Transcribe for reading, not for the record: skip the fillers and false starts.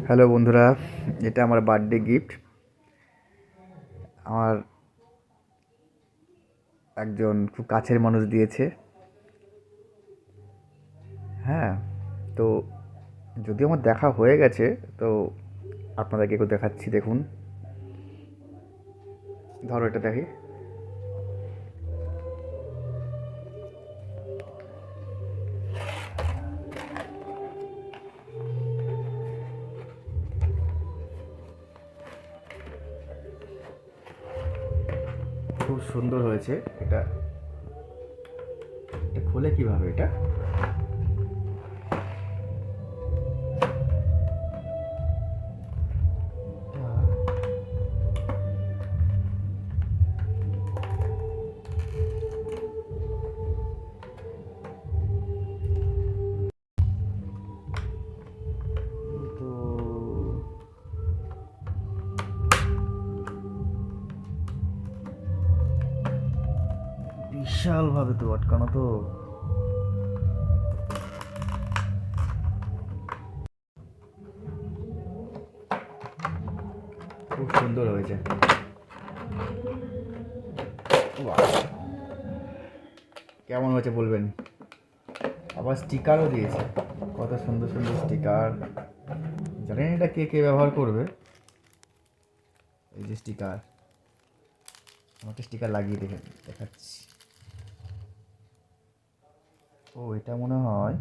Hello বন্ধুরা, এটা আমার বার্থডে গিফট। আমার একজন খুব কাছের মানুষ দিয়েছে। হ্যাঁ, তো যদিও আমার দেখা হয়ে গেছে, তো আপনাদেরকে একটু দেখাচ্ছি। দেখুন, ধরো এটা দেখি। খুব সুন্দর হয়েছে এটা। এটা খোলে কিভাবে এটা? তো বিশালভাবে তো আটকানো তো। খুব সুন্দর হয়েছে। বাহ! কেমন হয়েছে বলবেন। আবার স্টিকারও দিয়েছে, কত সুন্দর সুন্দর স্টিকার। জানেন এটা কে কে ব্যবহার করবে? এই যে স্টিকার, আমাকে স্টিকার লাগিয়ে দেখাচ্ছি। ও, এটা মনে হয়